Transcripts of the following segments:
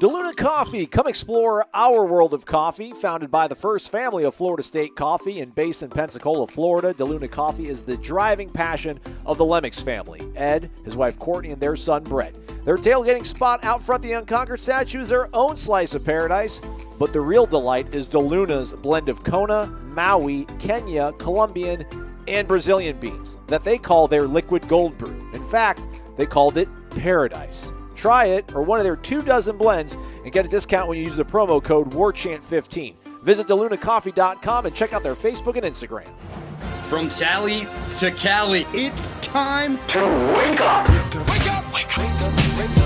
DeLuna Coffee. Come explore our world of coffee. Founded by the first family of Florida State Coffee and based in Pensacola, Florida, DeLuna Coffee is the driving passion of the Lemmix family. Ed, his wife Courtney, and their son Brett. Their tailgating spot out front of the Unconquered statue is their own slice of paradise. But the real delight is DeLuna's blend of Kona, Maui, Kenya, Colombian, and Brazilian beans that they call their liquid gold brew. In fact, they called it Paradise. Try it or one of their 24 blends and get a discount when you use the promo code WARCHANT15. Visit DeLunaCoffee.com and check out their Facebook and Instagram. From Tally to Cali, it's time to wake up. Wake up, wake up.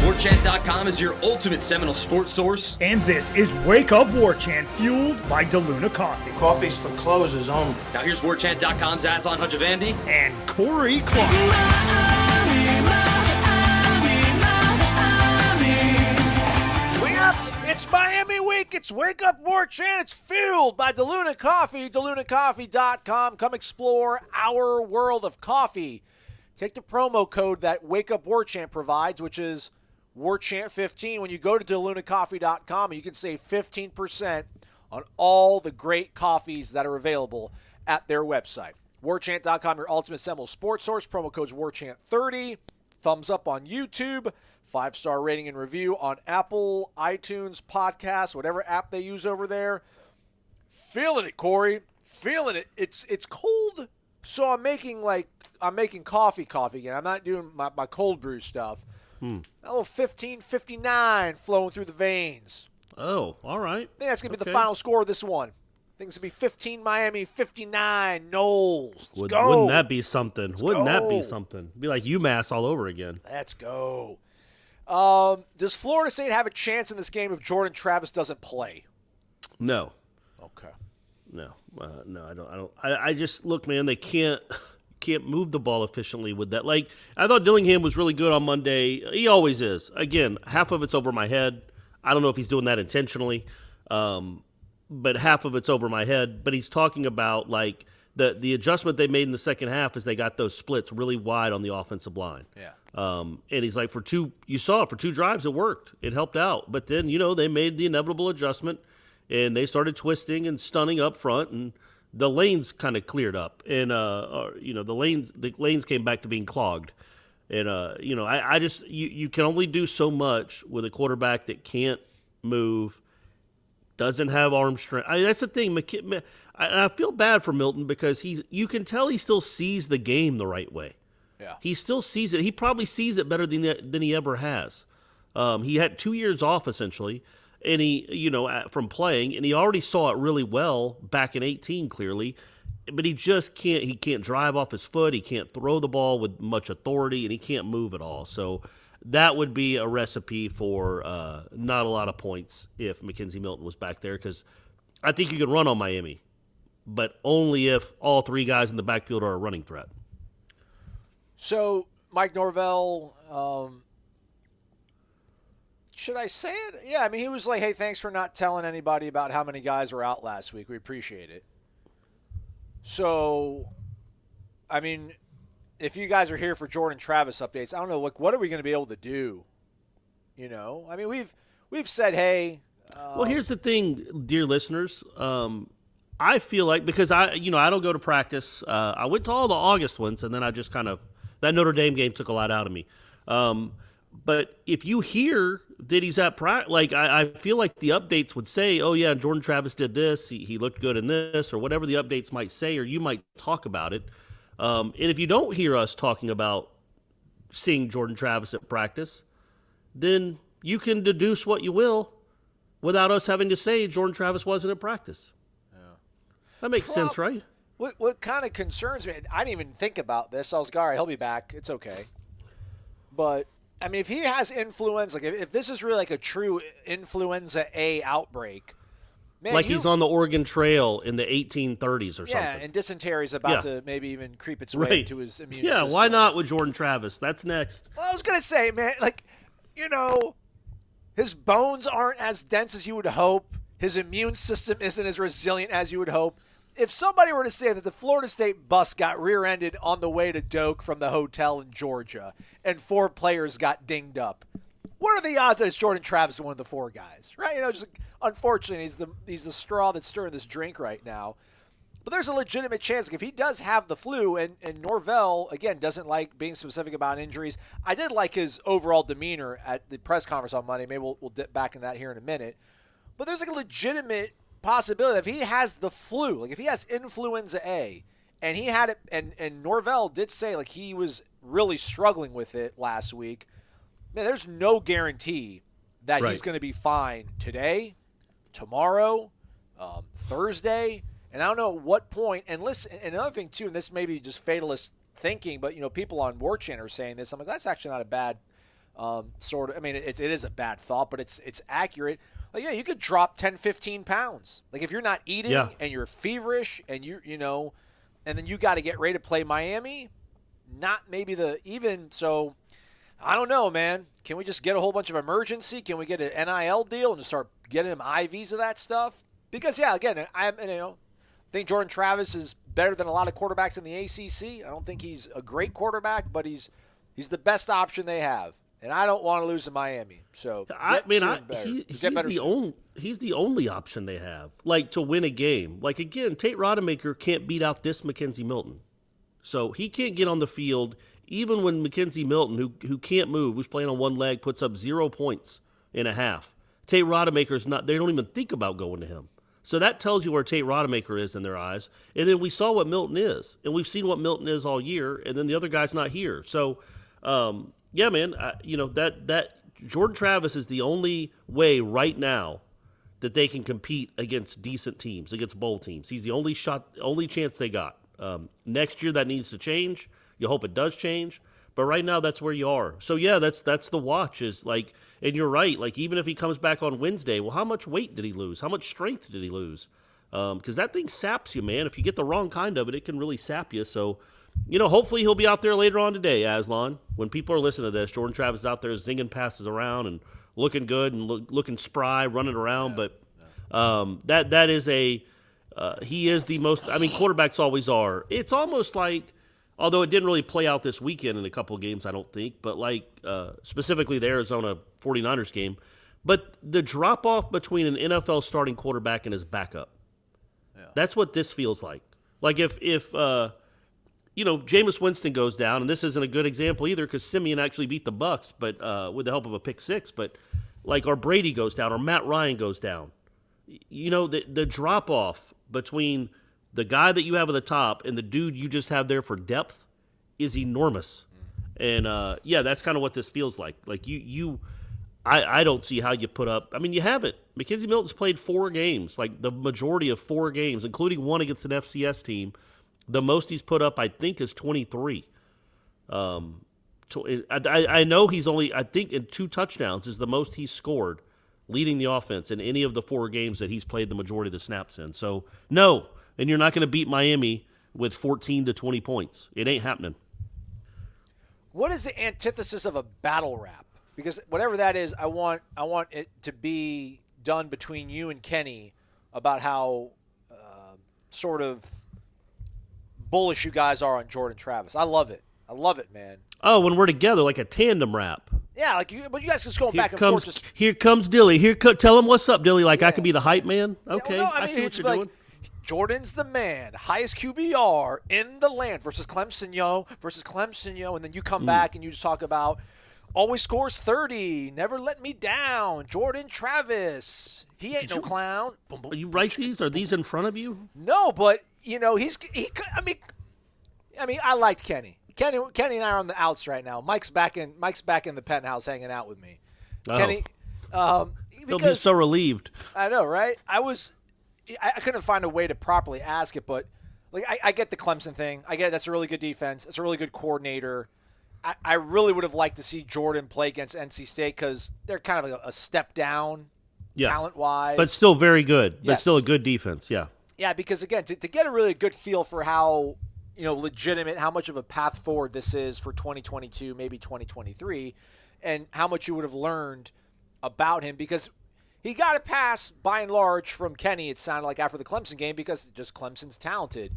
WarChant.com is your ultimate Seminole sports source. And this is Wake Up Warchant, fueled by DeLuna Coffee. Coffee's for closers only. Now here's WarChant.com's Aslan Hajavandi and Corey Clark. It's Miami week. It's Wake Up Warchant. It's fueled by DeLuna Coffee. DeLunaCoffee.com. Come explore our world of coffee. Take the promo code that Wake Up Warchant provides, which is Warchant15. When you go to DeLunaCoffee.com, you can save 15% on all the great coffees that are available at their website. Warchant.com, your ultimate Seminole sports source. Promo code's Warchant30. Thumbs up on YouTube. 5-star rating and review on Apple, iTunes, podcasts, whatever app they use over there. Feeling it, Corey. Feeling it. It's cold, so I'm making coffee again. I'm not doing my cold brew stuff. A little 1559 flowing through the veins. Oh, all right. I think that's going to be the final score of this one. I think it's going to be 15 Miami, 59 Noles. Let's go. Wouldn't that be something? Wouldn't that be something? It'd be like UMass all over again. Let's go. Does Florida State have a chance in this game if Jordan Travis doesn't play? No. Okay. No, I don't. I just look, man. They can't move the ball efficiently with that. Like, I thought Dillingham was really good on Monday. He always is. Again, half of it's over my head. I don't know if he's doing that intentionally, but half of it's over my head. But he's talking about like the adjustment they made in the second half is they got those splits really wide on the offensive line. Yeah. And he's like, for two drives it worked. It helped out. But then, they made the inevitable adjustment, and they started twisting and stunning up front, and the lanes kind of cleared up. And, the lanes came back to being clogged. And, I just – you can only do so much with a quarterback that can't move, doesn't have arm strength. That's the thing. I feel bad for Milton because you can tell he still sees the game the right way. Yeah. He still sees it. He probably sees it better than he ever has. He had 2 years off essentially, and he, from playing, and he already saw it really well back in 18 clearly, but he just can't. He can't drive off his foot. He can't throw the ball with much authority, and he can't move at all. So that would be a recipe for not a lot of points if Mackenzie Milton was back there, because I think you could run on Miami, but only if all three guys in the backfield are a running threat. So, Mike Norvell, should I say it? Yeah, I mean, he was like, hey, thanks for not telling anybody about how many guys were out last week. We appreciate it. So, I mean, if you guys are here for Jordan Travis updates, I don't know, what are we going to be able to do? I mean, we've said, hey. Well, here's the thing, dear listeners. I feel like, because I don't go to practice. I went to all the August ones, and then I just kind of, that Notre Dame game took a lot out of me. But if you hear that he's at practice, like I feel like the updates would say, oh, yeah, Jordan Travis did this. He looked good in this, or whatever the updates might say, or you might talk about it. And if you don't hear us talking about seeing Jordan Travis at practice, then you can deduce what you will without us having to say Jordan Travis wasn't at practice. Yeah. That makes sense, right? What kind of concerns me, I didn't even think about this. I was like, all right, he'll be back. It's okay. But, I mean, if he has influenza, like if this is really like a true influenza A outbreak, man. Like he's on the Oregon Trail in the 1830s or something. Yeah, and dysentery is about to maybe even creep its way into his immune system. Yeah, why not with Jordan Travis? That's next. Well, I was going to say, man, like, his bones aren't as dense as you would hope. His immune system isn't as resilient as you would hope. If somebody were to say that the Florida State bus got rear-ended on the way to Doak from the hotel in Georgia and 4 players got dinged up, what are the odds that it's Jordan Travis, one of the 4 guys, right? Just unfortunately, he's the straw that's stirring this drink right now. But there's a legitimate chance if he does have the flu, and Norvell, again, doesn't like being specific about injuries. I did like his overall demeanor at the press conference on Monday. Maybe we'll dip back into that here in a minute. But there's a legitimate possibility if he has the flu, if he has influenza A, and he had it, and Norvell did say he was really struggling with it last week, man, there's no guarantee that he's going to be fine today, tomorrow, Thursday. And I don't know at what point, and listen, and another thing too, and this may be just fatalist thinking, but people on Warchant are saying this. I'm like, that's actually not a bad it is a bad thought, but it's accurate. You could drop 10, 15 pounds. If you're not eating and you're feverish and and then you got to get ready to play Miami, not maybe so I don't know, man. Can we just get a whole bunch of emergency? Can we get an NIL deal and just start getting them IVs of that stuff? Because again, I think Jordan Travis is better than a lot of quarterbacks in the ACC. I don't think he's a great quarterback, but he's the best option they have. And I don't want to lose to Miami. So he's the only option they have, to win a game. Again, Tate Rodemaker can't beat out this Mackenzie Milton. So he can't get on the field, even when Mackenzie Milton, who can't move, who's playing on one leg, puts up 0 points in a half. Tate Rodemaker's not, they don't even think about going to him. So that tells you where Tate Rodemaker is in their eyes. And then we saw what Milton is. And we've seen what Milton is all year, and then the other guy's not here. So, yeah, man, that Jordan Travis is the only way right now that they can compete against decent teams, against bowl teams. He's the only chance they got. Next year that needs to change. You hope it does change. But right now that's where you are. So, yeah, that's the watch is and you're right, even if he comes back on Wednesday, well, how much weight did he lose? How much strength did he lose? Because that thing saps you, man. If you get the wrong kind of it, it can really sap you. So, hopefully he'll be out there later on today, Aslan. When people are listening to this, Jordan Travis is out there zinging passes around and looking good and looking spry, running around. Yeah. But that is he is the most – quarterbacks always are. It's almost like – although it didn't really play out this weekend in a couple of games, I don't think, but specifically the Arizona 49ers game. But the drop-off between an NFL starting quarterback and his backup, that's what this feels like. If Jameis Winston goes down, and this isn't a good example either because Simeon actually beat the Bucs, but with the help of a pick six, but or Brady goes down or Matt Ryan goes down, the drop-off between – the guy that you have at the top and the dude you just have there for depth is enormous. And, that's kind of what this feels like. I don't see how you put up – you have it. Mackenzie Milton's played 4 games, the majority of 4 games, including one against an FCS team. The most he's put up, I think, is 23. I know he's only – I think in 2 touchdowns is the most he's scored leading the offense in any of the 4 games that he's played the majority of the snaps in. So, no – and you're not going to beat Miami with 14 to 20 points. It ain't happening. What is the antithesis of a battle rap? Because whatever that is, I want it to be done between you and Kenny about how sort of bullish you guys are on Jordan Travis. I love it. I love it, man. Oh, when we're together, like a tandem rap. Yeah, but you guys just going back and forth. Here comes Dilly. Tell him what's up, Dilly. I could be the hype man. Okay, I see what you're doing. Jordan's the man, highest QBR in the land versus Clemson, and then you come back and you just talk about always scores 30, never let me down, Jordan Travis. He ain't no clown. Are you write these? Are these in front of you? No, but I liked Kenny. Kenny and I are on the outs right now. Mike's back in the penthouse hanging out with me. Oh. Kenny, he'll be so relieved. I know, right? I couldn't find a way to properly ask it, but I get the Clemson thing. I get it. That's a really good defense. It's a really good coordinator. I really would have liked to see Jordan play against NC State because they're kind of a step down talent-wise. But still very good. Yes. But still a good defense, yeah. Yeah, because, again, to get a really good feel for how legitimate, how much of a path forward this is for 2022, maybe 2023, and how much you would have learned about him because – he got a pass, by and large, from Kenny, it sounded like, after the Clemson game because just Clemson's talented.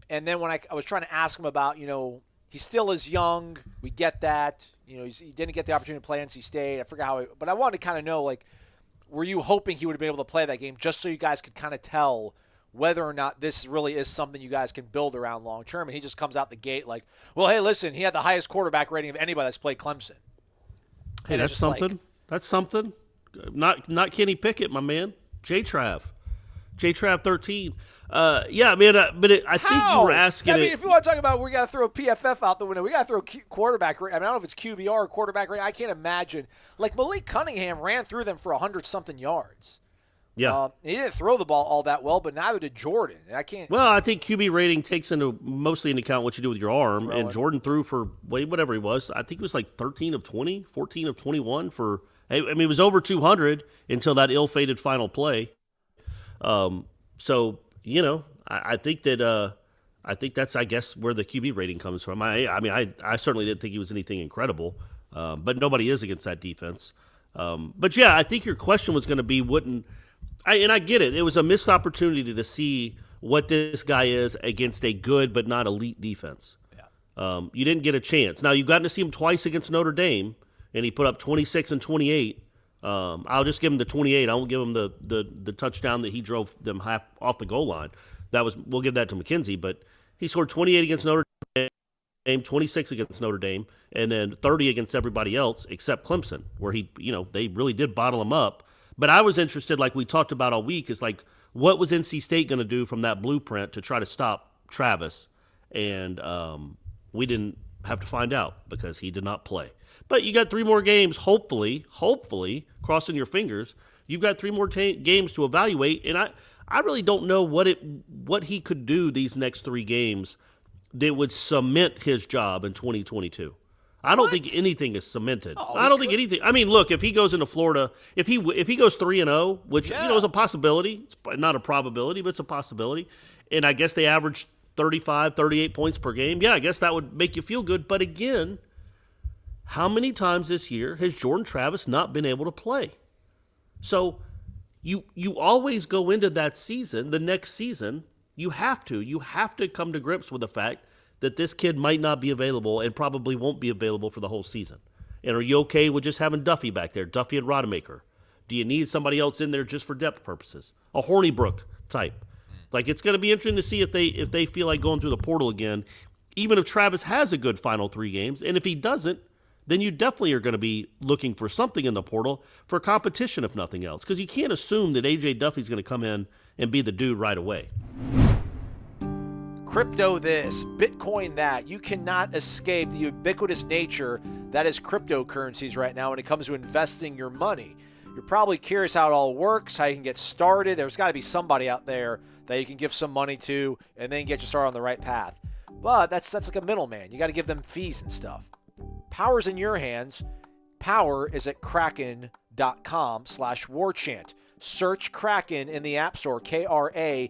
And then when I was trying to ask him about, he still is young. We get that. he didn't get the opportunity to play NC State. I forgot how, but I wanted to kind of know, like, were you hoping he would have been able to play that game just so you guys could kind of tell whether or not this really is something you guys can build around long term? And he just comes out the gate like, well, hey, listen, he had the highest quarterback rating of anybody that's played Clemson. Hey, that's something. Like, that's something. Not Kenny Pickett, my man. J-Trav 13. I think you were asking. I mean, if you want to talk about we got to throw PFF out the window, we got to throw quarterback rate. I don't know if it's QBR or quarterback rate. I can't imagine. Like Malik Cunningham ran through them for 100-something yards. Yeah, he didn't throw the ball all that well, but neither did Jordan. I can't. Well, I think QB rating takes mostly into account what you do with your arm, and Jordan threw for whatever he was. I think it was like 13 of 20, 14 of 21 for. I mean, it was over 200 until that ill-fated final play. So. I think that's, I guess, where the QB rating comes from. I certainly didn't think he was anything incredible, but nobody is against that defense. But yeah, I think your question was going to be, and I get it. It was a missed opportunity to see what this guy is against a good but not elite defense. Yeah. You didn't get a chance. Now, you've gotten to see him twice against Notre Dame, and he put up 26 and 28. I'll just give him the 28. I won't give him the touchdown that he drove them half off the goal line. We'll give that to McKenzie, but he scored 28 against Notre Dame, 26 against Notre Dame, and then 30 against everybody else except Clemson, where they really did bottle him up. But I was interested, like we talked about all week, is like what was NC State going to do from that blueprint to try to stop Travis, and we didn't have to find out because he did not play. But you got 3 more games, hopefully, crossing your fingers. You've got 3 more games to evaluate, and I really don't know what he could do these next 3 games that would cement his job in 2022. I don't think anything is cemented. I don't think anything. I mean, look, if he goes into Florida, if he goes 3-0, which is a possibility, it's not a probability, but it's a possibility, and I guess they average 35, 38 points per game. Yeah, I guess that would make you feel good. But again, how many times this year has Jordan Travis not been able to play? So you always go into that season, the next season, you have to come to grips with the fact that this kid might not be available and probably won't be available for the whole season. And are you okay with just having Duffy back there, Duffy and Rodemaker? Do you need somebody else in there just for depth purposes? A Hornibrook type. Like, it's going to be interesting to see if they feel like going through the portal again, even if Travis has a good final 3 games. And if he doesn't, then you definitely are going to be looking for something in the portal for competition, if nothing else. Because you can't assume that A.J. Duffy's going to come in and be the dude right away. Crypto this, Bitcoin that. You cannot escape the ubiquitous nature that is cryptocurrencies right now when it comes to investing your money. You're probably curious how it all works, how you can get started. There's got to be somebody out there that you can give some money to and then get you started on the right path. But that's like a middleman. You got to give them fees and stuff. Power's in your hands. Power is at kraken.com/warchant. Search Kraken in the App Store, Kraken.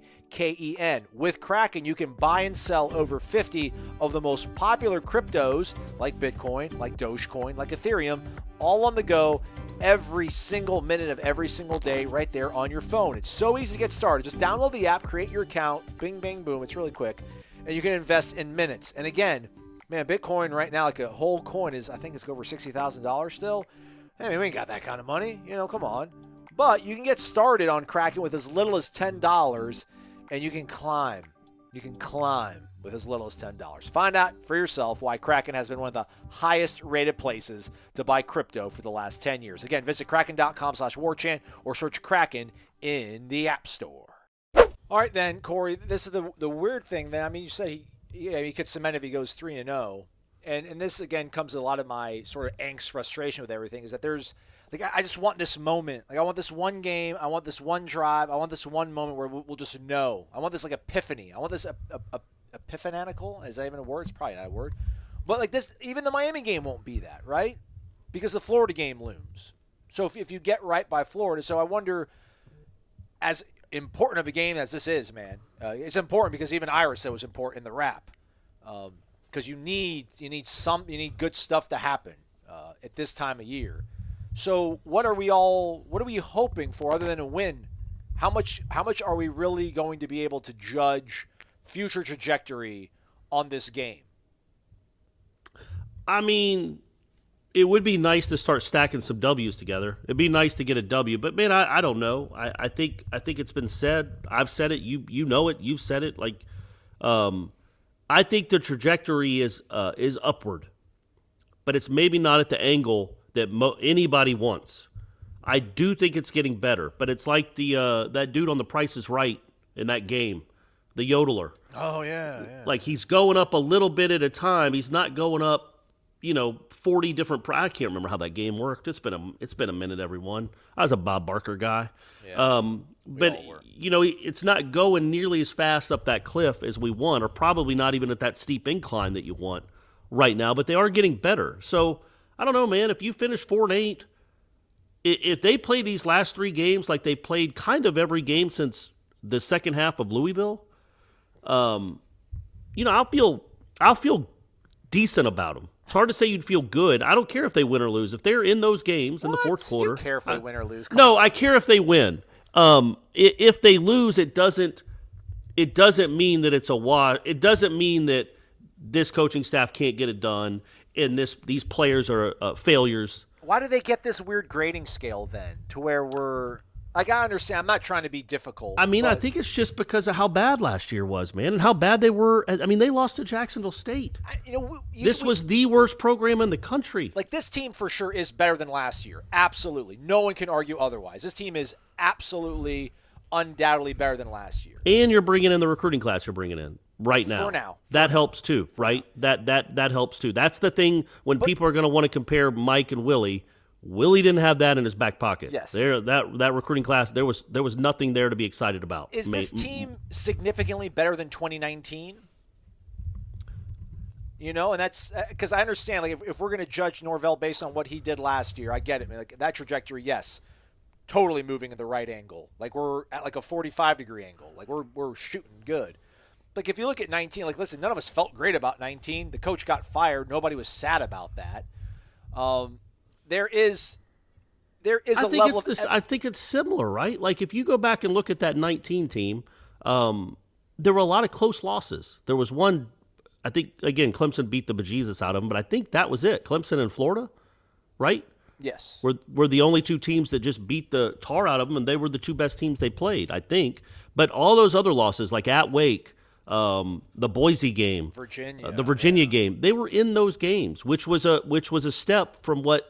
With Kraken, you can buy and sell over 50 of the most popular cryptos like Bitcoin, like Dogecoin, like Ethereum, all on the go every single minute of every single day right there on your phone. It's so easy to get started. Just download the app, create your account, bing, bang, boom. It's really quick. And you can invest in minutes. And again, man, Bitcoin right now, like a whole coin is, I think it's over $60,000 still. I mean, we ain't got that kind of money. Come on. But you can get started on Kraken with as little as $10, and you can climb. You can climb with as little as $10. Find out for yourself why Kraken has been one of the highest rated places to buy crypto for the last 10 years. Again, visit kraken.com/warchant or search Kraken in the App Store. All right, then, Corey, this is the weird thing. That, I mean, you said he could cement if he goes 3-0. And this, again, comes to a lot of my sort of angst, frustration with everything, is that there's, like, I just want this moment. Like, I want this one game. I want this one drive. I want this one moment where we'll just know. I want this, like, epiphany. I want this epiphanatical. Is that even a word? It's probably not a word. But, like, this, even the Miami game won't be that, right? Because the Florida game looms. So if you get right by Florida. So I wonder, as important of a game as this is, man, it's important because even Iris said it was important in the wrap. Because you need good stuff to happen at this time of year. So what are we hoping for other than a win? How much are we really going to be able to judge future trajectory on this game? I mean, it would be nice to start stacking some W's together. It'd be nice to get a W, but man, I don't know. I think it's been said. I've said it. You know it. You've said it. Like, I think the trajectory is upward, but it's maybe not at the angle that anybody wants. I do think it's getting better, but it's like the that dude on The Price is Right in that game, the yodeler. Oh yeah. Like he's going up a little bit at a time. He's not going up, 40 different. I can't remember how that game worked. It's been a minute, everyone. I was a Bob Barker guy. Yeah, but it's not going nearly as fast up that cliff as we want, or probably not even at that steep incline that you want right now. But they are getting better. So I don't know, man. If you finish 4-8, if they play these last 3 games like they played kind of every game since the second half of Louisville, I'll feel decent about them. It's hard to say you'd feel good. I don't care if they win or lose. If they're in those games in the fourth quarter, You care if they win or lose? I care if they win. If they lose, it doesn't mean that it's a wash. It doesn't mean that this coaching staff can't get it done and these players are failures. Why do they get this weird grading scale then, to where we're like? I understand. I'm not trying to be difficult. I mean, I think it's just because of how bad last year was, man, and how bad they were. I mean, they lost to Jacksonville State. This was the worst program in the country. Like, this team for sure is better than last year. Absolutely. No one can argue otherwise. This team is absolutely, undoubtedly better than last year. And you're bringing in the recruiting class you're bringing in right now. For now. That helps too, right? That helps too. That's the thing when people are going to want to compare Mike and Willie. Willie didn't have that in his back pocket. Yes. That recruiting class, there was nothing there to be excited about. Is this team significantly better than 2019? And that's because I understand, like, if we're going to judge Norvell based on what he did last year, I get it. I mean, like, that trajectory, yes, totally moving in the right angle. Like, we're at like a 45-degree angle. Like, we're shooting good. Like, if you look at 19, like, listen, none of us felt great about 19. The coach got fired. Nobody was sad about that. There is a level of I think it's similar, right? Like, if you go back and look at that 19 team, there were a lot of close losses. There was one, I think, again, Clemson beat the bejesus out of them, but I think that was it. Clemson and Florida, right? Yes. Were the only 2 teams that just beat the tar out of them, and they were the 2 best teams they played, I think. But all those other losses, like at Wake, the Boise game, the Virginia game, they were in those games, which was a step from what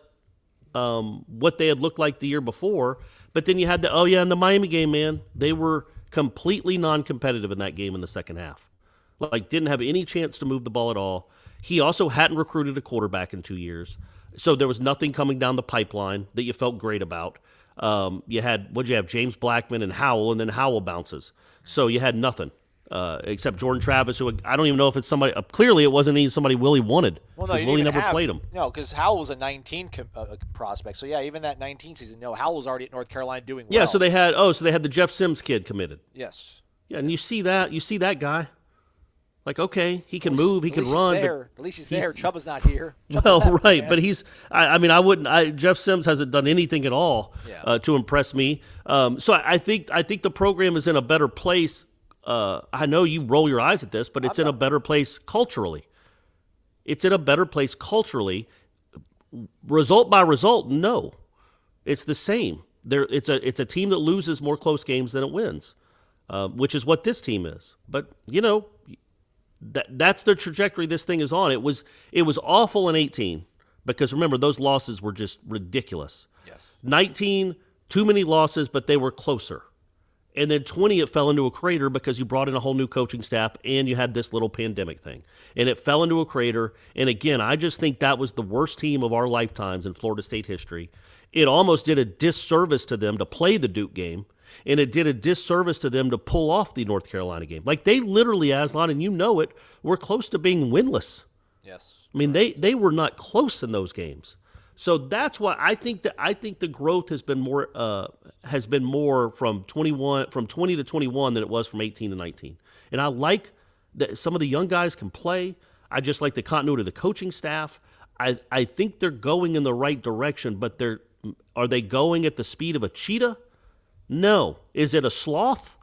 they had looked like the year before. But then you had in the Miami game, man, they were completely non-competitive in that game in the second half. Like, didn't have any chance to move the ball at all. He also hadn't recruited a quarterback in 2 years. So there was nothing coming down the pipeline that you felt great about. You had James Blackman and Howell, and then Howell bounces. So you had nothing. Except Jordan Travis, who I don't even know if it's somebody. Clearly, it wasn't even somebody Willie wanted. Well, no, Willie never played him. No, because Howell was a 19 prospect. So yeah, even that 19 season, Howell was already at North Carolina doing well. Yeah, so they had the Jeff Sims kid committed. Yes. Yeah, and you see that guy. Like, okay, he can move, he can run. At least he's there. Chubba's not here. Well, right, but he's. I wouldn't. Jeff Sims hasn't done anything at all to impress me. So I think the program is in a better place. I know you roll your eyes at this, but it's in a better place culturally. It's in a better place culturally. Result by result, no. It's the same. It's a team that loses more close games than it wins, which is what this team is. But, that's the trajectory this thing is on. It was awful in 18 because, remember, those losses were just ridiculous. Yes. 19, too many losses, but they were closer. And then 20, it fell into a crater because you brought in a whole new coaching staff and you had this little pandemic thing. And it fell into a crater. And again, I just think that was the worst team of our lifetimes in Florida State history. It almost did a disservice to them to play the Duke game. And it did a disservice to them to pull off the North Carolina game. Like, they literally, Aslan, and you know it, were close to being winless. Yes. I mean, they were not close in those games. So that's why I think the growth has been more from 20 to 21 than it was from 18 to 19. And I like that some of the young guys can play. I just like the continuity of the coaching staff. I think they're going in the right direction, but are they going at the speed of a cheetah? No. Is it a sloth?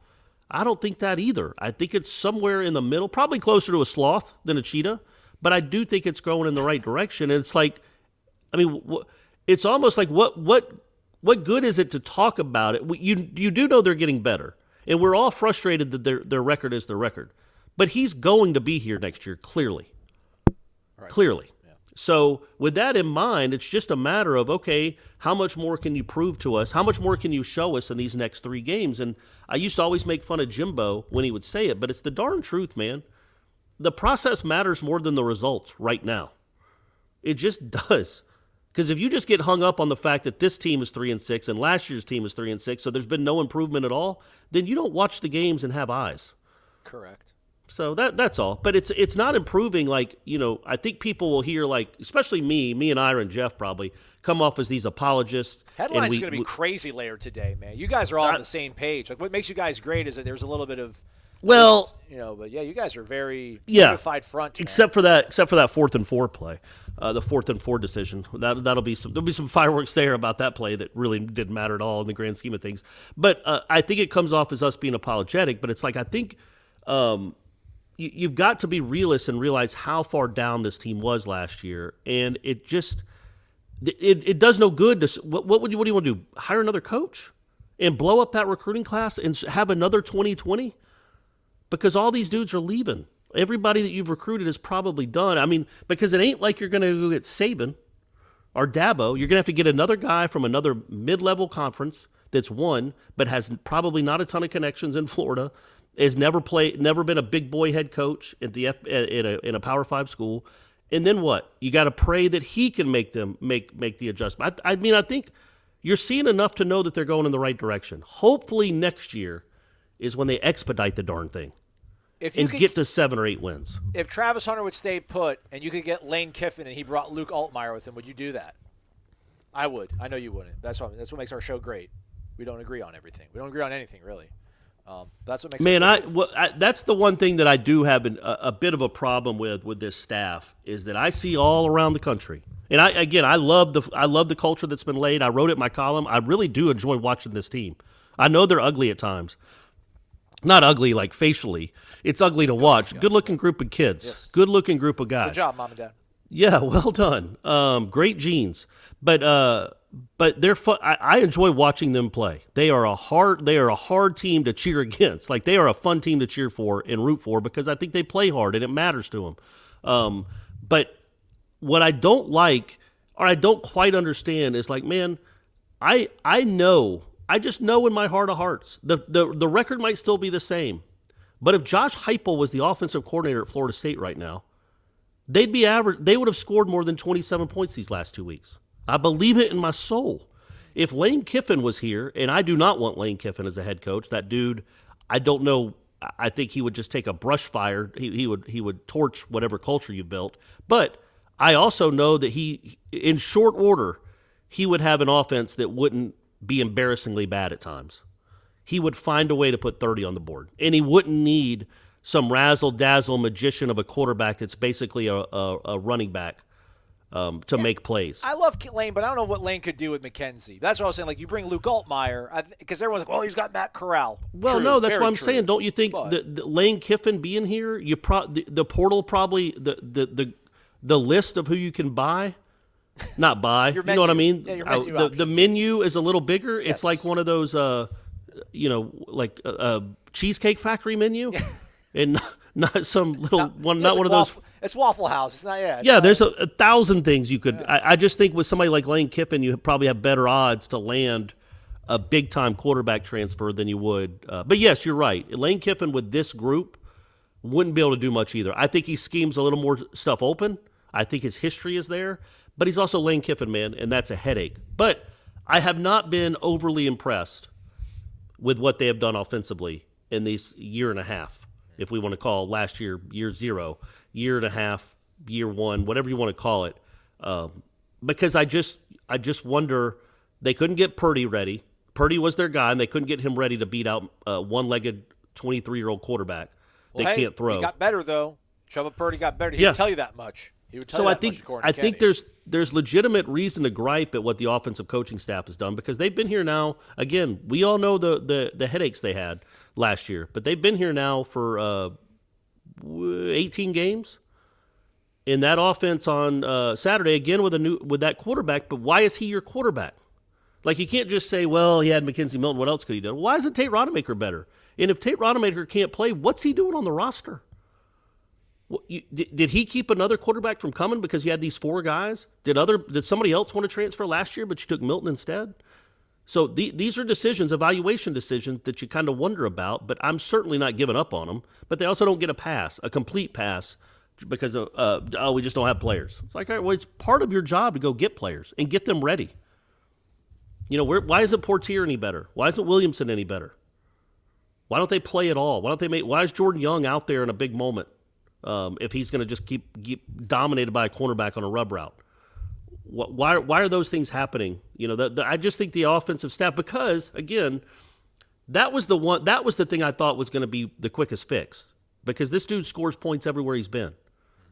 I don't think that either. I think it's somewhere in the middle, probably closer to a sloth than a cheetah, but I do think it's going in the right direction. And it's like, I mean, it's almost like what good is it to talk about it? You do know they're getting better, and we're all frustrated that their record is their record. But he's going to be here next year, clearly. Right. Clearly. Yeah. So with that in mind, it's just a matter of, okay, how much more can you prove to us? How much more can you show us in these next 3 games? And I used to always make fun of Jimbo when he would say it, but it's the darn truth, man. The process matters more than the results right now. It just does. Because if you just get hung up on the fact that this team is 3-6 and last year's team is 3-6, so there's been no improvement at all, then you don't watch the games and have eyes. Correct. So that's all. But it's not improving like, I think people will hear like, especially me and Ira and Jeff probably, come off as these apologists. Headline's going to be crazy later today, man. You guys are all on the same page. Like what makes you guys great is that there's a little bit of but yeah, you guys are very unified front. Except for that 4th and 4 play. The 4th and 4 decision. There'll be some fireworks there about that play that really didn't matter at all in the grand scheme of things. But I think it comes off as us being apologetic, but it's like I think you've got to be realist and realize how far down this team was last year, and it just it does no good to what do you want to do? Hire another coach and blow up that recruiting class and have another 2020 because all these dudes are leaving. Everybody that you've recruited is probably done. I mean, because it ain't like you're going to go get Saban or Dabo. You're going to have to get another guy from another mid-level conference that's won but has probably not a ton of connections in Florida. Has never been a big boy head coach at in a Power 5 school, and then what? You got to pray that he can make the adjustment. I mean, I think you're seeing enough to know that they're going in the right direction. Hopefully, next year is when they expedite the darn thing and get to 7 or 8 wins. If Travis Hunter would stay put, and you could get Lane Kiffin, and he brought Luke Altmaier with him, would you do that? I would. I know you wouldn't. That's what makes our show great. We don't agree on everything. We don't agree on anything, really. That's what makes that's the one thing that I do have a bit of a problem with this staff is that I see all around the country, and I love the culture that's been laid. I wrote it in my column. I really do enjoy watching this team. I know they're ugly at times, not ugly like facially. It's ugly to watch. Good looking group of kids. Yes. Good looking group of guys. Good job, Mom and Dad. Yeah, well done. Great genes, but they're fun. I enjoy watching them play. They are a hard team to cheer against. Like they are a fun team to cheer for and root for because I think they play hard and it matters to them. But what I don't like or I don't quite understand is like, man, I just know in my heart of hearts the record might still be the same, but if Josh Heupel was the offensive coordinator at Florida State right now, they'd be average. They would have scored more than 27 points these last 2 weeks. I believe it in my soul. If Lane Kiffin was here, and I do not want Lane Kiffin as a head coach, that dude, I don't know. I think he would just take a brush fire. He would torch whatever culture you built. But I also know that he, in short order, he would have an offense that wouldn't be embarrassingly bad at times. He would find a way to put 30 on the board, and he wouldn't need some razzle-dazzle magician of a quarterback that's basically a running back to make plays. I love Lane, but I don't know what Lane could do with McKenzie. That's what I was saying. Like, you bring Luke Altmaier, because everyone's like, he's got Matt Corral. Well, true, no, that's what I'm true. saying. Don't you think the Lane Kiffin being here, the portal probably, the list of who you can buy, not buy, you know what I mean? Yeah, your menu the menu is a little bigger. Yes. It's like one of those, like a Cheesecake Factory menu. And not some little one, not one of those. It's Waffle House. It's not yet. Yeah, there's a thousand things you could. Yeah. I just think with somebody like Lane Kiffin, you probably have better odds to land a big time quarterback transfer than you would. But yes, you're right. Lane Kiffin with this group wouldn't be able to do much either. I think he schemes a little more stuff open. I think his history is there, but he's also Lane Kiffin, man, and that's a headache. But I have not been overly impressed with what they have done offensively in these year and a half. If we want to call last year 0, year and a half, year 1, whatever you want to call it, because I just wonder they couldn't get Purdy ready. Purdy was their guy, and they couldn't get him ready to beat out a one-legged 23-year-old quarterback. They can't throw. He got better though. Chuba Purdy got better. He would tell you that much. He would tell you that much. I think there's legitimate reason to gripe at what the offensive coaching staff has done because they've been here now. Again, we all know the headaches they had last year, but they've been here now for 18 games, in that offense on Saturday, again with that quarterback, but why is he your quarterback? Like, you can't just say, well, he had Mackenzie Milton, what else could he do? Why isn't Tate Rodemaker better? And if Tate Rodemaker can't play, what's he doing on the roster? Did he keep another quarterback from coming because you had these 4 guys? Did somebody else want to transfer last year, but you took Milton instead? So these are decisions, evaluation decisions, that you kind of wonder about, but I'm certainly not giving up on them. But they also don't get a complete pass, because we just don't have players. It's like, all right, well, it's part of your job to go get players and get them ready. Why isn't Portier any better? Why isn't Williamson any better? Why don't they play at all? Why is Jordan Young out there in a big moment if he's going to just keep dominated by a cornerback on a rub route? Why are those things happening? I just think the offensive staff, because again, that was the thing I thought was going to be the quickest fix, because this dude scores points everywhere he's been.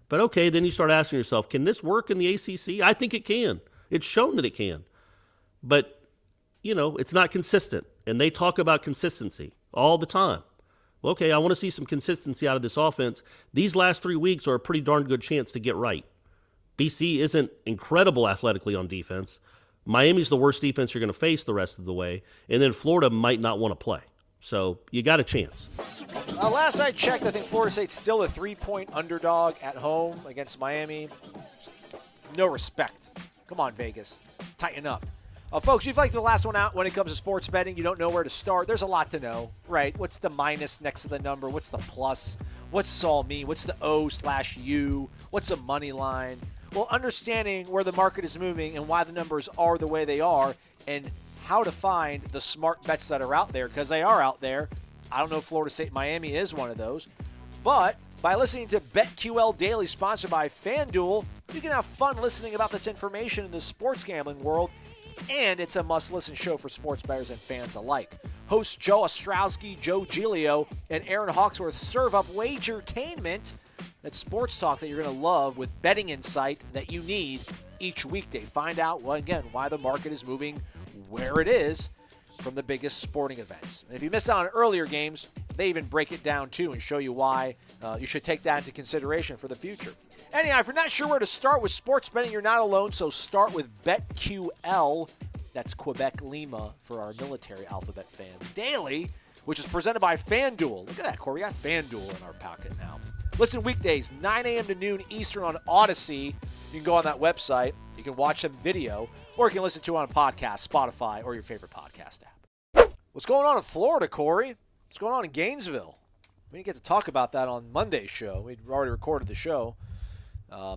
But okay, then you start asking yourself, can this work in the ACC? I think it can. It's shown that it can. But it's not consistent, and they talk about consistency all the time. Well, okay, I want to see some consistency out of this offense. These last 3 weeks are a pretty darn good chance to get right. BC isn't incredible athletically on defense. Miami's the worst defense you're going to face the rest of the way, and then Florida might not want to play. So you got a chance. Last I checked, I think Florida State's still a 3-point underdog at home against Miami. No respect. Come on, Vegas. Tighten up. Folks, you've liked the last one out when it comes to sports betting. You don't know where to start. There's a lot to know, right? What's the minus next to the number? What's the plus? What's this all mean? What's the O/U? What's a money line? Well, understanding where the market is moving and why the numbers are the way they are, and how to find the smart bets that are out there, because they are out there. I don't know if Florida State Miami is one of those, but by listening to BetQL Daily, sponsored by FanDuel, you can have fun listening about this information in the sports gambling world, and it's a must-listen show for sports bettors and fans alike. Hosts Joe Ostrowski, Joe Giglio, and Aaron Hawksworth serve up wagertainment. That's sports talk that you're going to love, with betting insight that you need each weekday. Find out, well, again, why the market is moving where it is from the biggest sporting events. And if you missed out on earlier games, they even break it down too and show you why you should take that into consideration for the future. Anyhow, if you're not sure where to start with sports betting, you're not alone, so start with BetQL. That's Quebec Lima for our military alphabet fans. Daily, which is presented by FanDuel. Look at that, Corey. We got FanDuel in our pocket now. Listen weekdays, 9 a.m. to noon Eastern on Odyssey. You can go on that website. You can watch them video, or you can listen to it on a podcast, Spotify, or your favorite podcast app. What's going on in Florida, Corey? What's going on in Gainesville? We didn't get to talk about that on Monday's show. We'd already recorded the show.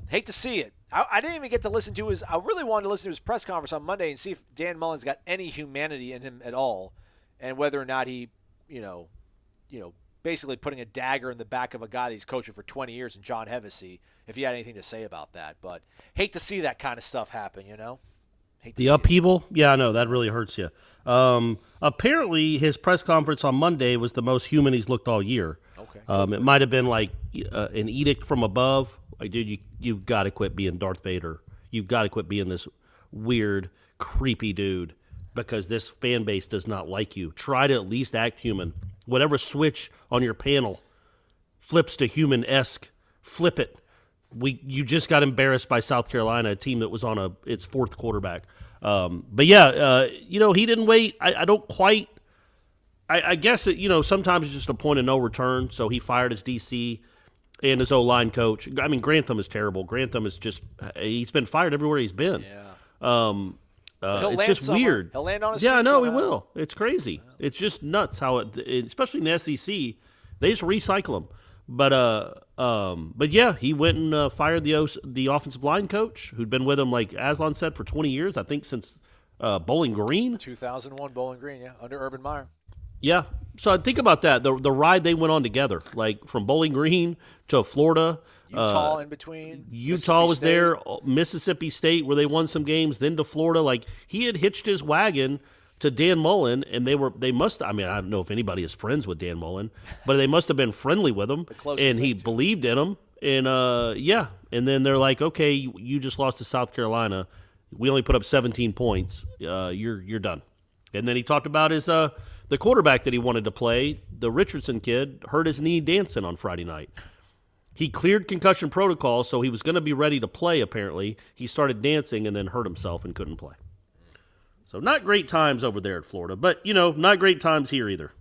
Hate to see it. I didn't even get to listen to I really wanted to listen to his press conference on Monday and see if Dan Mullen's got any humanity in him at all, and whether or not he, basically putting a dagger in the back of a guy that he's coaching for 20 years in John Hevesy, if he had anything to say about that. But hate to see that kind of stuff happen, Hate to the upheaval? Yeah, I know. That really hurts you. Apparently, his press conference on Monday was the most human he's looked all year. Okay. It might have been like an edict from above. Like, dude, you've got to quit being Darth Vader. You've got to quit being this weird, creepy dude, because this fan base does not like you. Try to at least act human. Whatever switch on your panel flips to human-esque, flip it. You just got embarrassed by South Carolina, a team that was on its fourth quarterback. But yeah, he didn't wait. I don't quite. I guess sometimes it's just a point of no return. So he fired his DC and his O-line coach. I mean, Grantham is terrible. Grantham is he's been fired everywhere he's been. Yeah. It's just weird. He'll land on his feet. Yeah, I know he somehow. will. It's crazy. It's just nuts how especially in the SEC, they just recycle them. But yeah, he went and fired the offensive line coach who'd been with him, like Aslan said, for 20 years. I think since Bowling Green. 2001 Bowling Green, yeah, under Urban Meyer. Yeah. So I think about that. The ride they went on together, like from Bowling Green to Florida. Utah in between. Utah was there, Mississippi State, where they won some games, then to Florida. Like, he had hitched his wagon to Dan Mullen, and they must, I mean, I don't know if anybody is friends with Dan Mullen, but they must have been friendly with him, and he believed in him. And, yeah, and then they're like, okay, you just lost to South Carolina. We only put up 17 points. You're done. And then he talked about his the quarterback that he wanted to play, the Richardson kid, hurt his knee dancing on Friday night. He cleared concussion protocol, so he was going to be ready to play, apparently. He started dancing and then hurt himself and couldn't play. So not great times over there at Florida, but, not great times here either.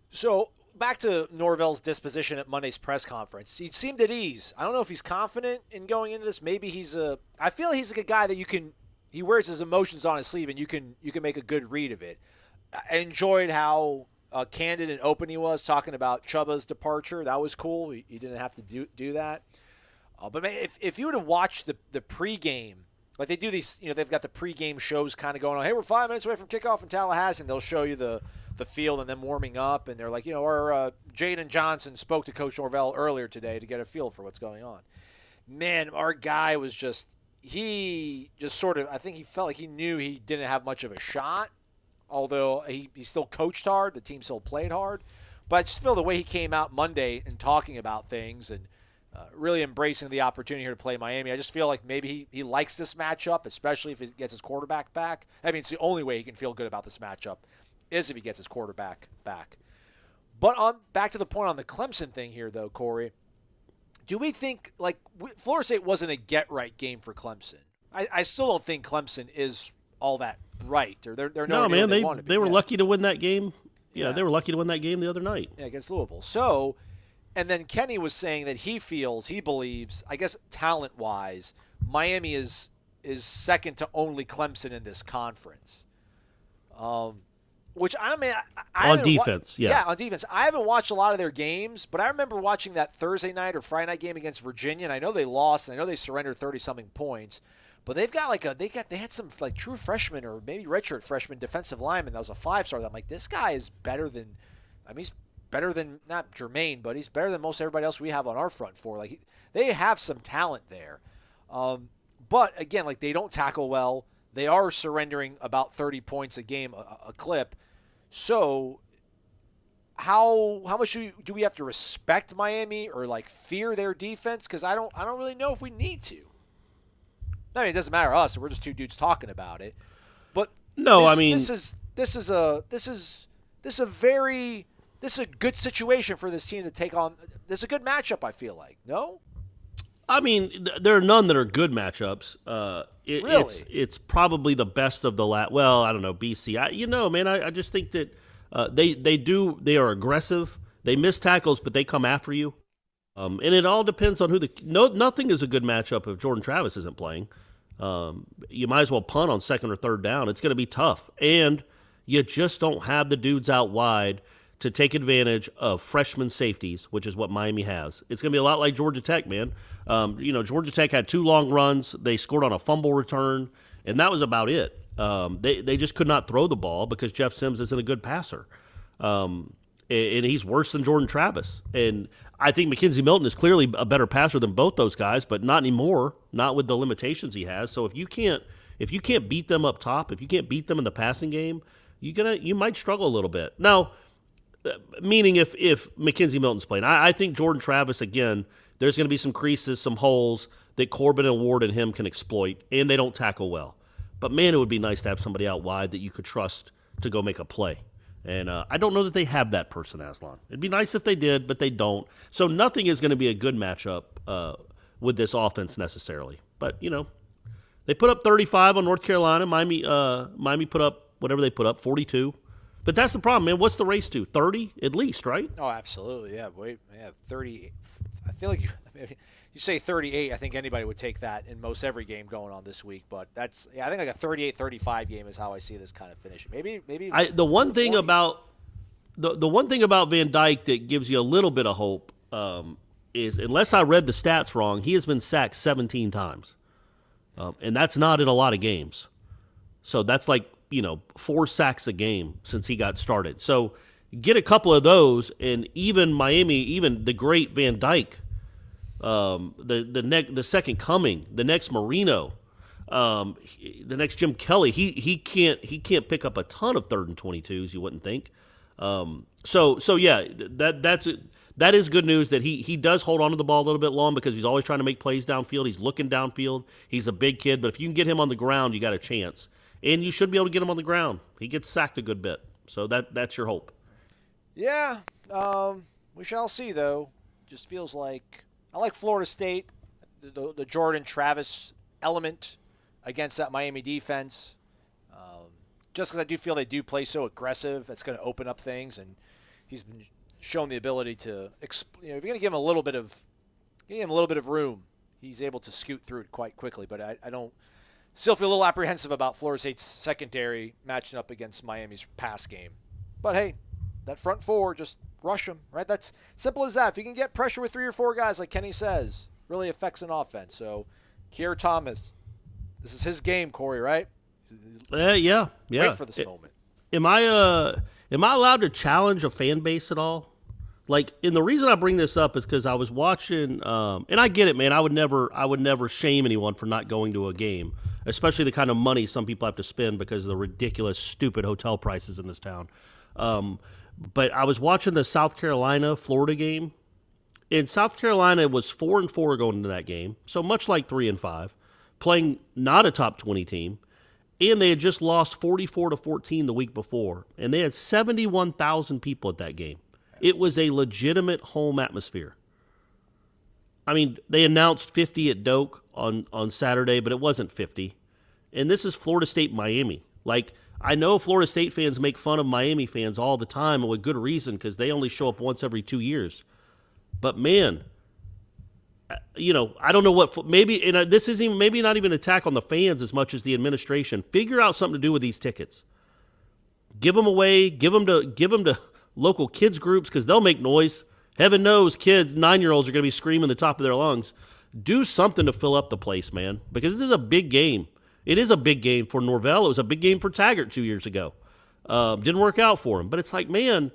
So back to Norvell's disposition at Monday's press conference. He seemed at ease. I don't know if he's confident in going into this. Maybe I feel he's like a guy that he wears his emotions on his sleeve and you can make a good read of it. I enjoyed how candid and open he was talking about Chuba's departure. That was cool. He didn't have to do that. But man, if you were to watch the pregame, like they do these, they've got the pregame shows kind of going on. Hey, we're 5 minutes away from kickoff in Tallahassee, and they'll show you the field and them warming up, and they're like, our Jaden Johnson spoke to Coach Norvell earlier today to get a feel for what's going on. Man, our guy was I think he felt like he knew he didn't have much of a shot, although he still coached hard, the team still played hard. But I just feel the way he came out Monday and talking about things and really embracing the opportunity here to play Miami. I just feel like maybe he likes this matchup, especially if he gets his quarterback back. I mean, it's the only way he can feel good about this matchup is if he gets his quarterback back. But back to the point on the Clemson thing here, though, Corey, do we think, Florida State wasn't a get-right game for Clemson? I still don't think Clemson is all that right. Or they're no, man, they were yeah. lucky to win that game. Yeah, they were lucky to win that game the other night. Yeah, against Louisville. So, and then Kenny was saying that he believes, I guess talent-wise, Miami is second to only Clemson in this conference. Which, I mean, on defense, yeah, on defense. I haven't watched a lot of their games, but I remember watching that Thursday night or Friday night game against Virginia, and I know they lost, and I know they surrendered 30-something points. But they've got they had some true freshmen or maybe redshirt freshman defensive lineman that was a 5-star. That I'm like, this guy is better than, he's better than not Jermaine, but he's better than most everybody else we have on our front four. They have some talent there, but again, they don't tackle well. They are surrendering about 30 points a game a clip. So how much do we have to respect Miami or fear their defense? Because I don't really know if we need to. I mean, it doesn't matter to us. We're just two dudes talking about it. But no, this is a good situation for this team to take on. This is a good matchup, I feel like. No? I mean, there are none that are good matchups. Really? It's probably the best of the well, I don't know, BC. I just think that they are aggressive. They miss tackles, but they come after you. And it all depends on nothing is a good matchup if Jordan Travis isn't playing. You might as well punt on second or third down. It's going to be tough. And you just don't have the dudes out wide to take advantage of freshman safeties, which is what Miami has. It's going to be a lot like Georgia Tech, man. Georgia Tech had 2 long runs. They scored on a fumble return, and that was about it. They just could not throw the ball because Jeff Sims isn't a good passer. And he's worse than Jordan Travis. And I think Mackenzie Milton is clearly a better passer than both those guys, but not anymore, not with the limitations he has. So if you can't beat them up top, if you can't beat them in the passing game, you might struggle a little bit. Now, meaning if Mackenzie Milton's playing, I think Jordan Travis, again, there's going to be some creases, some holes that Corbin and Ward and him can exploit, and they don't tackle well. But, man, it would be nice to have somebody out wide that you could trust to go make a play. And I don't know that they have that person, Aslan. It'd be nice if they did, but they don't. So nothing is going to be a good matchup with this offense necessarily. But, they put up 35 on North Carolina. Miami put up whatever they put up, 42. But that's the problem, man. What's the race to? 30 at least, right? Oh, absolutely. Yeah, 30. I feel like you say 38, I think anybody would take that in most every game going on this week. But I think a 38-35 game is how I see this kind of finishing. Maybe. The one thing about Van Dyke that gives you a little bit of hope is, unless I read the stats wrong, he has been sacked 17 times, and that's not in a lot of games. So that's 4 sacks a game since he got started. So get a couple of those, and even Miami, even the great Van Dyke, the second coming, the next Marino, the next Jim Kelly, he can't pick up a ton of 3rd and 22s. You wouldn't think. So yeah, that is good news that he does hold on to the ball a little bit long because he's always trying to make plays downfield. He's looking downfield. He's a big kid, but if you can get him on the ground, you got a chance. And you should be able to get him on the ground. He gets sacked a good bit. So that's your hope. Yeah. We shall see, though. Just feels like I like Florida State, the Jordan Travis element against that Miami defense. Just because I do feel they do play so aggressive, that's going to open up things, and he's been shown the ability to, if you're going to give him a little bit of room, he's able to scoot through it quite quickly. But I don't still feel a little apprehensive about Florida State's secondary matching up against Miami's pass game. But hey, that front four, just rush them, right? That's simple as that. If you can get pressure with 3 or 4 guys, like Kenny says, really affects an offense. So, Keir Thomas, this is his game, Corey, right? Yeah. Wait for this moment. Am I allowed to challenge a fan base at all? Like, and the reason I bring this up is because I was watching, and I get it, man. I would never shame anyone for not going to a game, especially the kind of money some people have to spend because of the ridiculous, stupid hotel prices in this town. But I was watching the South Carolina-Florida game, and South Carolina was 4-4 going into that game, so much like 3-5, playing not a top 20 team. And they had just lost 44-14 the week before. And they had 71,000 people at that game. It was a legitimate home atmosphere. I mean, they announced 50 at Doak on Saturday, but it wasn't 50. And this is Florida State, Miami. Like, I know Florida State fans make fun of Miami fans all the time, and with good reason, because they only show up once every 2 years. But, man, I don't know what maybe, and this isn't maybe not even an attack on the fans as much as the administration. Figure out something to do with these tickets. Give them away. Give them to local kids groups because they'll make noise. Heaven knows, kids, 9-year-olds are going to be screaming the top of their lungs. Do something to fill up the place, man, because this is a big game. It is a big game for Norvell. It was a big game for Taggart 2 years ago. Didn't work out for him, but it's like, man.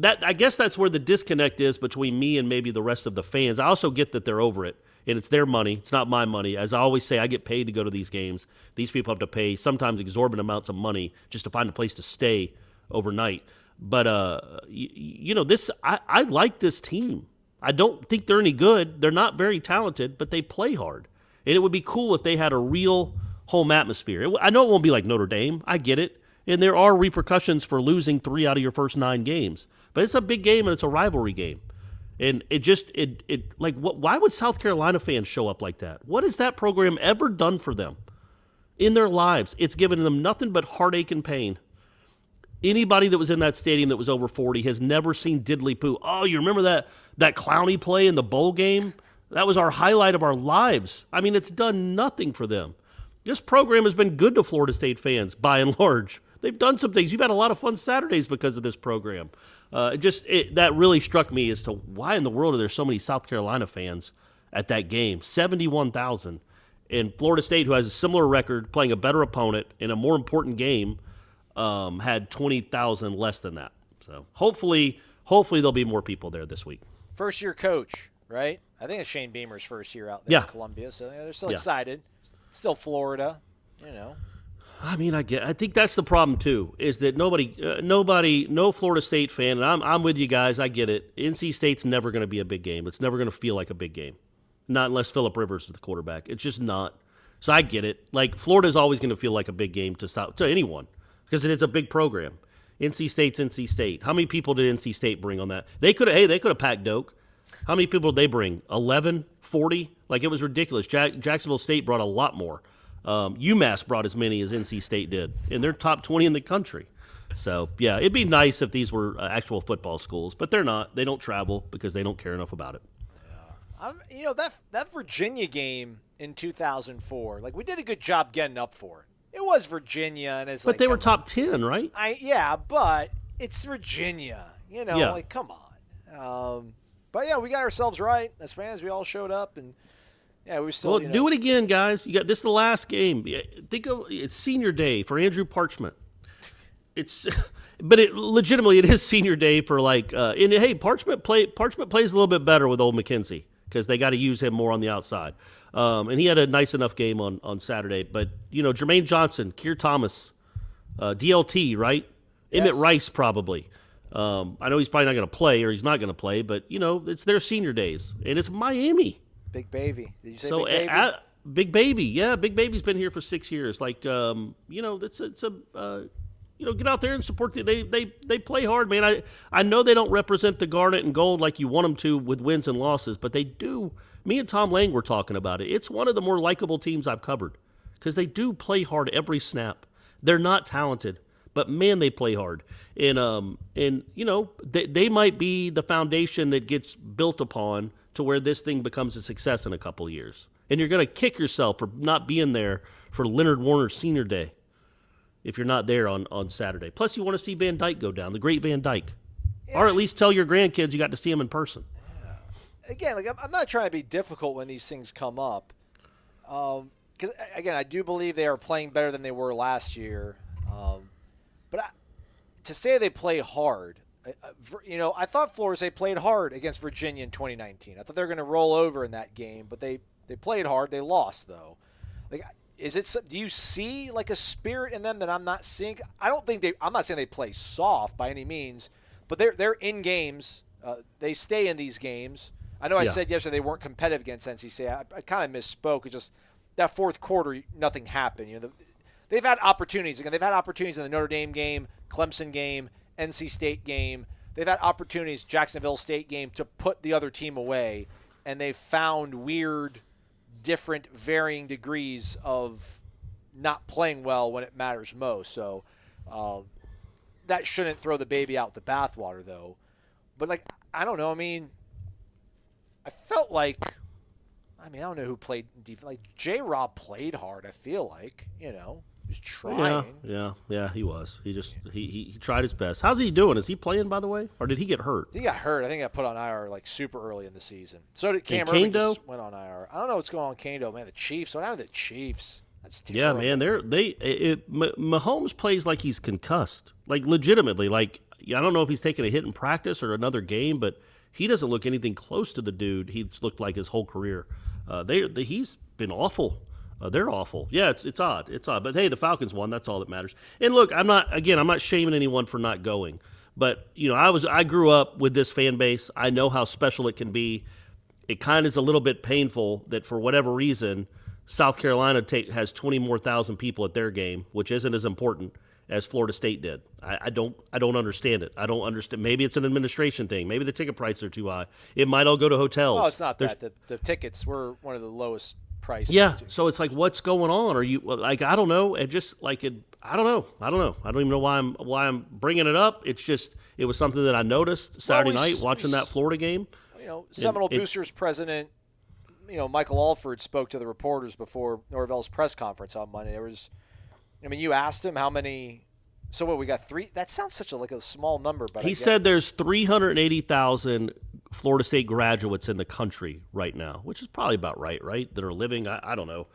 I guess that's where the disconnect is between me and maybe the rest of the fans. I also get that they're over it, and it's their money. It's not my money. As I always say, I get paid to go to these games. These people have to pay sometimes exorbitant amounts of money just to find a place to stay overnight. But, I like this team. I don't think they're any good. They're not very talented, but they play hard. And it would be cool if they had a real home atmosphere. I know it won't be like Notre Dame. I get it. And there are repercussions for losing 3 out of your first 9 games. But it's a big game and it's a rivalry game. And why would South Carolina fans show up like that? What has that program ever done for them in their lives? It's given them nothing but heartache and pain. Anybody that was in that stadium that was over 40 has never seen diddly poo. Oh, you remember that Clowney play in the bowl game? That was our highlight of our lives. I mean, it's done nothing for them. This program has been good to Florida State fans, by and large. They've done some things. You've had a lot of fun Saturdays because of this program. That really struck me as to why in the world are there so many South Carolina fans at that game. 71,000. And Florida State, who has a similar record, playing a better opponent in a more important game, had 20,000 less than that. So hopefully there'll be more people there this week. First-year coach, right? I think it's Shane Beamer's first year out there in Columbia, so they're still excited. Still Florida, I mean, I think that's the problem too. Is that no Florida State fan, and I'm with you guys. I get it. NC State's never going to be a big game. It's never going to feel like a big game, not unless Phillip Rivers is the quarterback. It's just not. So I get it. Like Florida's always going to feel like a big game to anyone because it is a big program. NC State's NC State. How many people did NC State bring on that? They could have packed Doak. How many people did they bring? 11, 40? Like it was ridiculous. Jacksonville State brought a lot more. UMass brought as many as NC State did, and they're top 20 in the country. So, yeah, it'd be nice if these were actual football schools, but they're not. They don't travel because they don't care enough about it. Yeah. That Virginia game in 2004, like we did a good job getting up for it. It was Virginia, and it's but they were top 10, right? But it's Virginia. Like come on. But yeah, we got ourselves right as fans. We all showed up and. Yeah, we still. Well, do it again, guys. This is the last game. It's senior day for Andrew Parchment. But legitimately, it is senior day for and hey, Parchment plays a little bit better with old McKenzie because they got to use him more on the outside. And he had a nice enough game on Saturday. But Jermaine Johnson, Keir Thomas, DLT, right? Yes. Emmett Rice probably. I know he's probably not going to play or he's not going to play, but it's their senior days and it's Miami. Big Baby. Did you say Big Baby? Big Baby. Yeah, Big Baby's been here for 6 years. It's get out there and support they play hard, man. I know they don't represent the garnet and gold like you want them to with wins and losses, but they do. Me and Tom Lang were talking about it. It's one of the more likable teams I've covered because they do play hard every snap. They're not talented, but man, they play hard. And they might be the foundation that gets built upon to where this thing becomes a success in a couple of years. And you're going to kick yourself for not being there for Leonard Warner's senior day if you're not there on Saturday. Plus, you want to see Van Dyke go down, the great Van Dyke. Yeah. Or at least tell your grandkids you got to see him in person. Yeah. Again, I'm not trying to be difficult when these things come up. Because, again, I do believe they are playing better than they were last year. But to say they play hard, I thought Florida State played hard against Virginia in 2019. I thought they were going to roll over in that game, but they played hard. They lost, though. Do you see like a spirit in them that I'm not seeing? I'm not saying they play soft by any means, but they're in games. They stay in these games. I know I said yesterday they weren't competitive against NC State. I kind of misspoke. It just that fourth quarter, nothing happened. They've had opportunities. Again, they've had opportunities in the Notre Dame game, Clemson game, NC State game. They've had opportunities, Jacksonville State game, to put the other team away, and they've found weird, different, varying degrees of not playing well when it matters most. So that shouldn't throw the baby out with the bathwater, though. But, I don't know. I felt like – I don't know who played defense. J-Rob played hard, I feel like. He was trying. Yeah, he was. He tried his best. How's he doing? Is he playing, by the way? Or did he get hurt? He got hurt. I think he got put on IR super early in the season. So did Cam Irving just went on IR. I don't know what's going on with Kando. Man, the Chiefs. What happened to the Chiefs? That's terrible. Yeah, man. Mahomes plays like he's concussed. Legitimately. I don't know if he's taking a hit in practice or another game, but he doesn't look anything close to the dude he's looked like his whole career. He's been awful. They're awful. Yeah, it's odd. It's odd. But hey, the Falcons won. That's all that matters. And look, I'm not shaming anyone for not going. But I grew up with this fan base. I know how special it can be. It kind of is a little bit painful that for whatever reason, South Carolina has 20 more thousand people at their game, which isn't as important as Florida State did. I don't understand it. I don't understand. Maybe it's an administration thing. Maybe the ticket prices are too high. It might all go to hotels. Well, it's not that. The tickets were one of the lowest prices. Yeah, so it's what's going on? Are you I don't know. I don't know. I don't even know why I'm bringing it up. It's just it was something that I noticed Saturday night watching that Florida game. Seminole Boosters president, Michael Alford spoke to the reporters before Norvell's press conference on Monday. You asked him how many. So what, we got 3? That sounds such a small number, but he said there's 380,000 Florida State graduates in the country right now, which is probably about right, that are living. I don't know,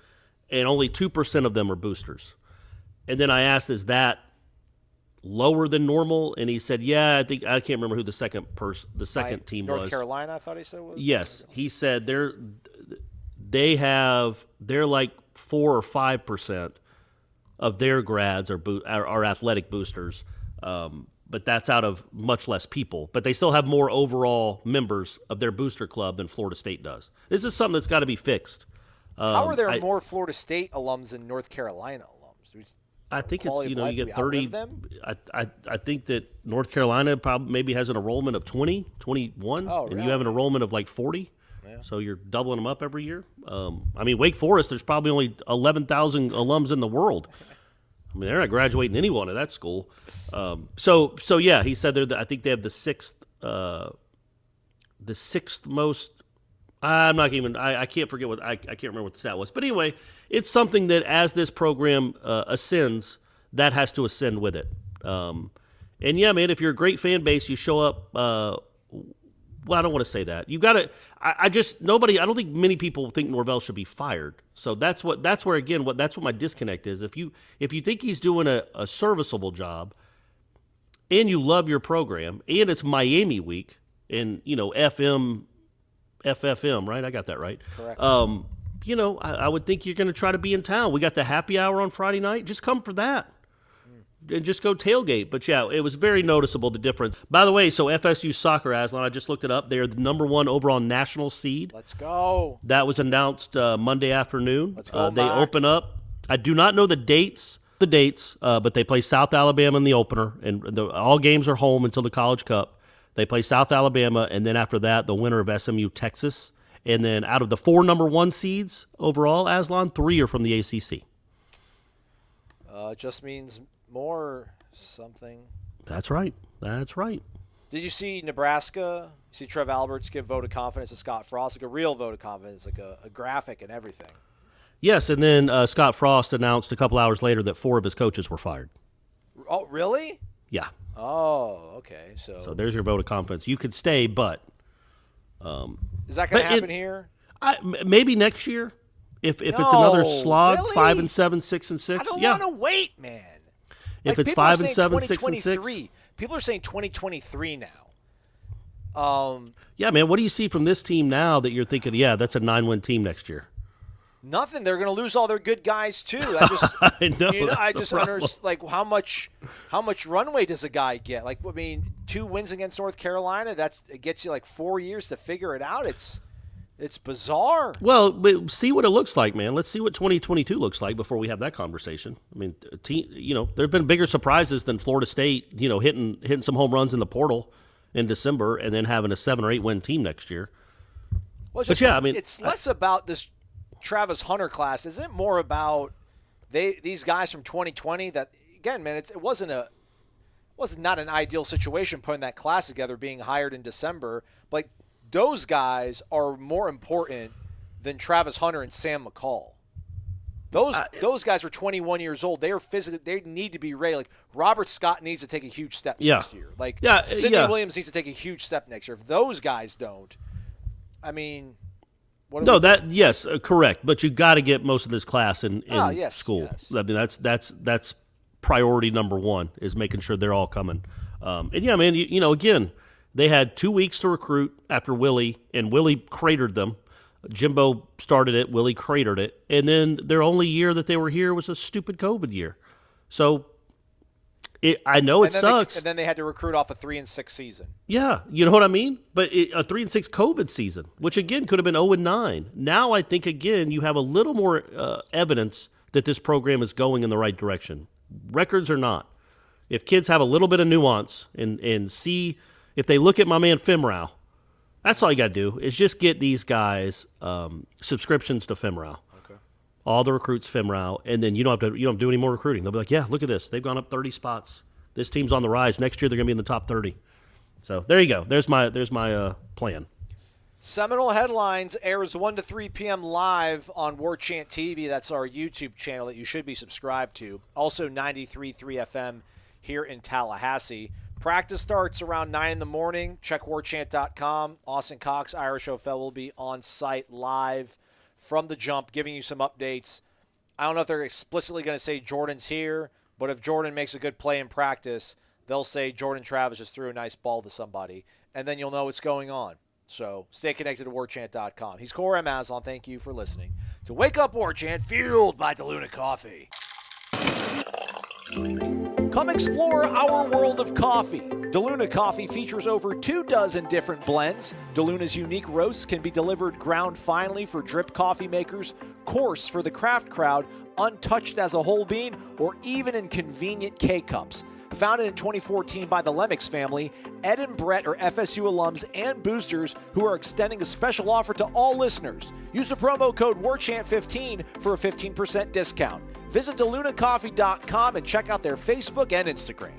and only 2% of them are boosters. And then I asked, is that lower than normal? And he said, yeah, I can't remember who the second team was. North Carolina, I thought he said was. Yes, he said they're like 4 or 5% of their grads are athletic boosters, but that's out of much less people. But they still have more overall members of their booster club than Florida State does. This is something that's got to be fixed. How are there more Florida State alums than North Carolina alums? I think it's you get 30. I think that North Carolina probably maybe has an enrollment of 20, 21, and you have an enrollment of 40. Yeah. So you're doubling them up every year. Wake Forest, there's probably only 11,000 alums in the world. They're not graduating anyone at that school. So yeah, he said I think they have the sixth most. I'm not even. I can't forget what I can't remember what the stat was. But anyway, it's something that as this program ascends, that has to ascend with it. And yeah, man, if you're a great fan base, you show up. Well, I don't want to say that. You got to. I don't think many people think Norvell should be fired. So that's where that's what my disconnect is. If you think he's doing a serviceable job, and you love your program, and it's Miami week, and FFM, right? I got that right. Correct. I would think you're going to try to be in town. We got the happy hour on Friday night. Just come for that. And just go tailgate. But yeah, it was very noticeable, the difference. By the way, so FSU soccer, Aslan, I just looked it up. They're the number 1 overall national seed. Let's go. That was announced Monday afternoon. Let's go, they open up. I do not know the dates. the dates, but they play South Alabama in the opener, and all games are home until the College Cup. They play South Alabama, and then after that, the winner of SMU, Texas. And then out of the 4 number 1 seeds overall, Aslan, 3 are from the ACC. It just means more something. That's right. That's right. Did you see Nebraska? You see Trev Alberts give vote of confidence to Scott Frost, like a real vote of confidence, like a graphic and everything. Yes, and then Scott Frost announced a couple hours later that 4 of his coaches were fired. Oh, really? Yeah. Oh, okay. So there's your vote of confidence. You could stay, but is that going to happen here? Maybe next year, if it's another slog, really? 5-7, 6-6. I don't want to wait, man. If it's 5-7, 6-6. People are saying 2023 now. Yeah, man. What do you see from this team now that you're thinking, yeah, that's a 9-win team next year? Nothing. They're going to lose all their good guys too. I just understand, like, how much runway does a guy get? Like, I mean, 2 wins against North Carolina. It gets you like 4 years to figure it out. It's bizarre. Well, but see what it looks like, man. Let's see what 2022 looks like before we have that conversation. I mean, there have been bigger surprises than Florida State, hitting some home runs in the portal in December and then having a 7 or 8 win team next year. Well, it's less about this Travis Hunter class. Isn't it more about these guys from 2020 that, again, man, it was not an ideal situation putting that class together, being hired in December. But those guys are more important than Travis Hunter and Sam McCall. Those guys are 21 years old. They are physically. They need to be ready. Like Robert Scott needs to take a huge step next year. Like Sidney Williams needs to take a huge step next year. If those guys don't, I mean, yes, correct. But you got to get most of this class in school. Yes. I mean, that's priority number 1 is making sure they're all coming. And yeah, man, again, they had 2 weeks to recruit after Willie, and Willie cratered them. Jimbo started it, Willie cratered it, and then their only year that they were here was a stupid COVID year. So I know it sucks. And then they had to recruit off a 3-6 season. Yeah, you know what I mean? But a 3-6 COVID season, which again could have been 0-9. Now I think, again, you have a little more evidence that this program is going in the right direction. Records or not. If kids have a little bit of nuance and see, if they look at my man Femrau, that's all you got to do is just get these guys subscriptions to Femrau. Okay. All the recruits Femrau, and then you don't have to do any more recruiting. They'll be like, yeah, look at this. They've gone up 30 spots. This team's on the rise. Next year they're going to be in the top 30. So there you go. There's my plan. Seminole Headlines airs 1 to 3 p.m. live on Warchant TV. That's our YouTube channel that you should be subscribed to. Also 93.3 FM here in Tallahassee. Practice starts around 9 in the morning. Check warchant.com. Austin Cox, Irish O'Fell will be on site live from the jump, giving you some updates. I don't know if they're explicitly going to say Jordan's here, but if Jordan makes a good play in practice, they'll say Jordan Travis just threw a nice ball to somebody, and then you'll know what's going on. So stay connected to warchant.com. He's Corey Amazon. Thank you for listening to Wake Up Warchant, fueled by DeLuna Coffee. Come explore our world of coffee. DeLuna Coffee features over 24 different blends. DeLuna's unique roasts can be delivered ground finely for drip coffee makers, coarse for the craft crowd, untouched as a whole bean, or even in convenient K-cups. Founded in 2014 by the Lemmix family, Ed and Brett are FSU alums and boosters who are extending a special offer to all listeners. Use the promo code WARCHANT15 for a 15% discount. Visit DeLunaCoffee.com and check out their Facebook and Instagram.